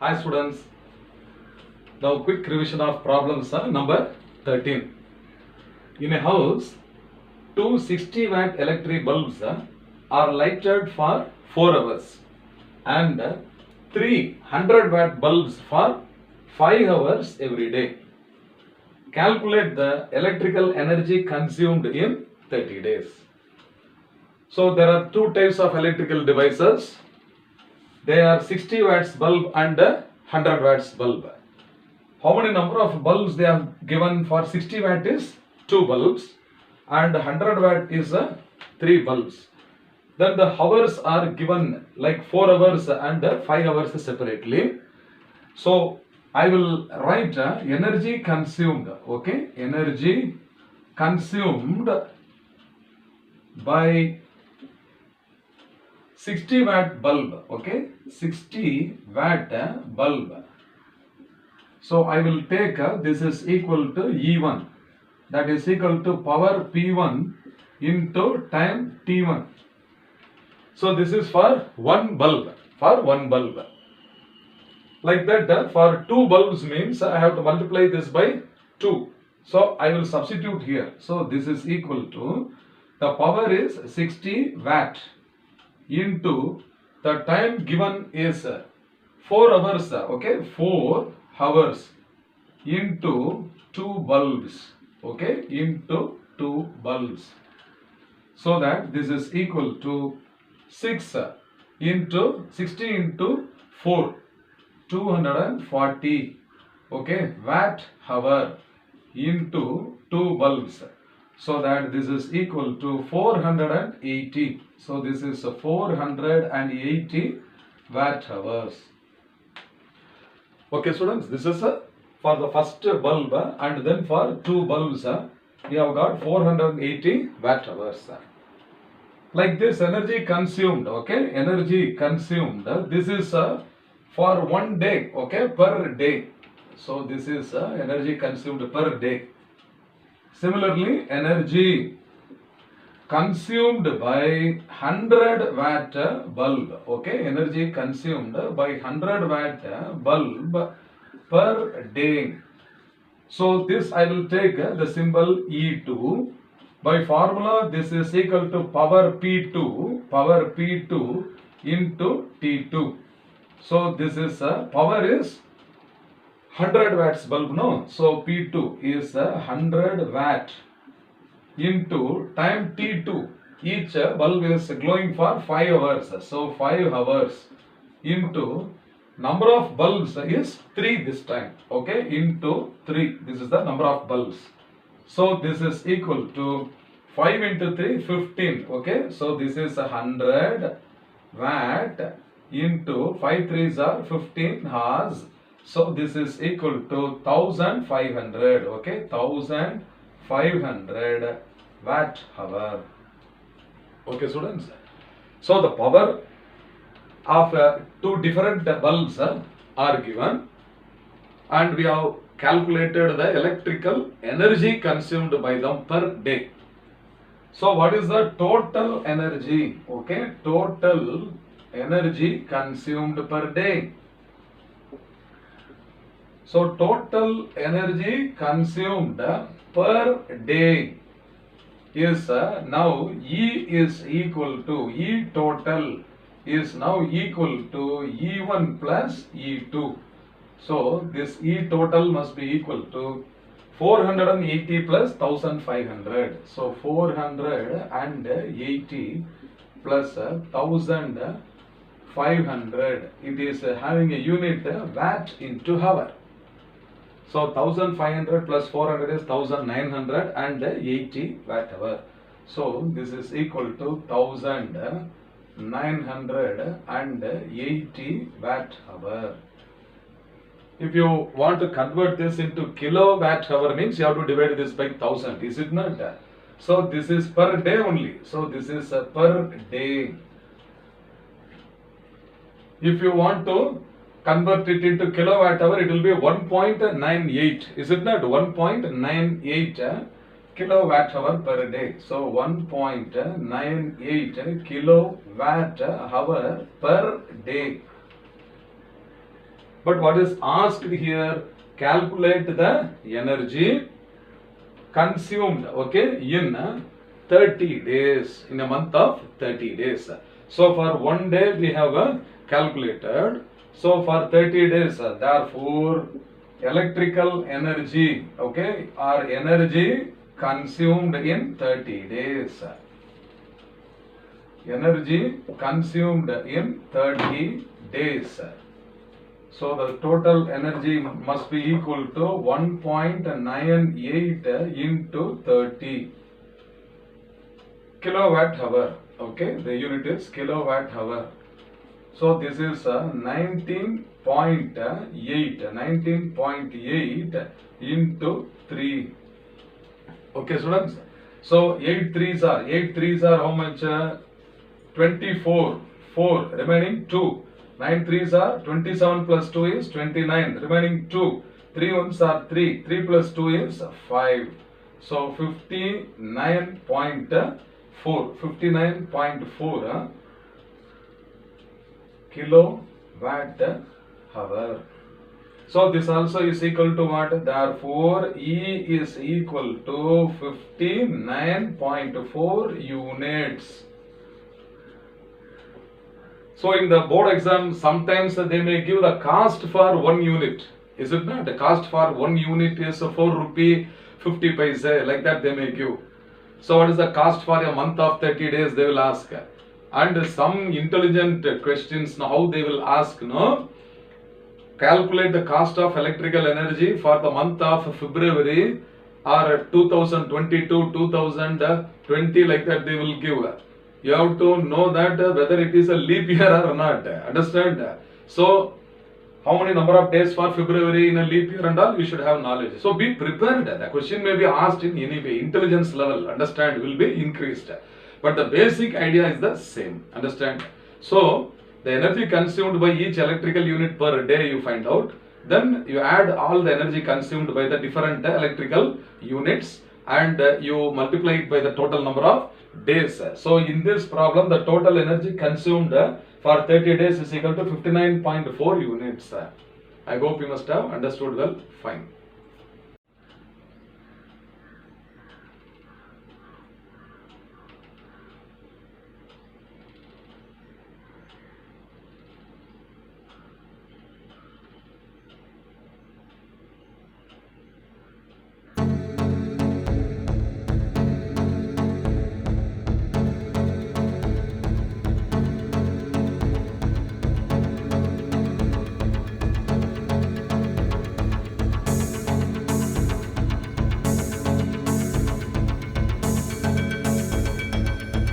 Hi students, now quick revision of problems number 13. In a house, two 60 watt electric bulbs are lighted for 4 hours and 300 watt bulbs for 5 hours every day. Calculate the electrical energy consumed in 30 days. So there are two types of electrical devices. They are 60 watts bulb and 100 watts bulb. How many number of bulbs they have given for 60 watt is 2 bulbs and 100 watt is 3 bulbs. Then the hours are given like 4 hours and 5 hours separately. So I will write energy consumed, okay, energy consumed by 60 watt bulb, okay, 60 watt bulb. So I will take this is equal to E1, that is equal to power P1 into time T1. So this is for one bulb, Like that for 2 bulbs means I have to multiply this by 2. So I will substitute here. So this is equal to, the power is 60 watt into the time given is 4 hours, okay, 4 hours into 2 bulbs, okay, into 2 bulbs. So that this is equal to 6 into 60 into 4, 240, okay, watt hour into 2 bulbs. So that this is equal to 480. So this is 480 watt hours. Okay students, this is for the first bulb and then for 2 bulbs we have got 480 watt hours. Like this energy consumed, okay, energy consumed, this is for 1 day, okay, per day. So this is energy consumed per day. Similarly, energy consumed by 100 watt bulb, okay, energy consumed by 100 watt bulb per day. So this I will take the symbol E2. By formula, this is equal to power P2 into T2. So this is power is 100 watts bulb, no? So P2 is 100 watt into time T2. Each bulb is glowing for 5 hours. So 5 hours into number of bulbs is 3 this time. Okay, into 3. This is the number of bulbs. So this is equal to 5 into 3, 15. Okay, so this is 100 watt into 5 3s are 15 hours. So this is equal to 1500, okay, 1500 watt hour. Okay students, so the power of 2 different bulbs are given and we have calculated the electrical energy consumed by them per day. So what is the total energy, okay, total energy consumed per day? So total energy consumed per day is now E is equal to, E total is now equal to E1 plus E2. So this E total must be equal to 480 plus 1500. So 480 plus 1500. It is having a unit watt into hour. So 1500 plus 400 is 1980 watt hour. So this is equal to 1980 watt hour. If you want to convert this into kilowatt hour means you have to divide this by 1000, is it not? So this is per day only. So this is per day. If you want to convert it into kilowatt hour, it will be 1.98. Is it not? 1.98 kilowatt hour per day. So 1.98 kilowatt hour per day. But what is asked here, calculate the energy consumed, okay, in 30 days, in a month of 30 days. So for 1 day we have calculated. So for 30 days, therefore electrical energy, okay, or energy consumed in 30 days. Energy consumed in 30 days. So the total energy must be equal to 1.98 into 30 kilowatt hour. Okay, the unit is kilowatt hour. So this is 19.8 into 3. Okay, students. So 8 threes are how much? 24. 4 remaining 2. 9 threes are 27 plus 2 is 29. Remaining 2. 3 ones are 3. 3 plus 2 is 5. So 59.4. 59.4 kilowatt hour. So this also is equal to what? Therefore E is equal to 59.4 units. So in the board exam, sometimes they may give the cost for 1 unit. Is it not? The cost for 1 unit is 4 rupee 50 paise, like that they may give. So what is the cost for a month of 30 days, they will ask. And some intelligent questions, how they will ask, no? Calculate the cost of electrical energy for the month of February or 2022, 2020, like that they will give. You have to know that whether it is a leap year or not. Understand? So, how many number of days for February in a leap year and all, you should have knowledge. So, be prepared. The question may be asked in any way. Intelligence level, understand, will be increased. But the basic idea is the same. Understand? So, the energy consumed by each electrical unit per day you find out. Then you add all the energy consumed by the different electrical units and you multiply it by the total number of days. So in this problem, the total energy consumed for 30 days is equal to 59.4 units. I hope you must have understood well. Fine.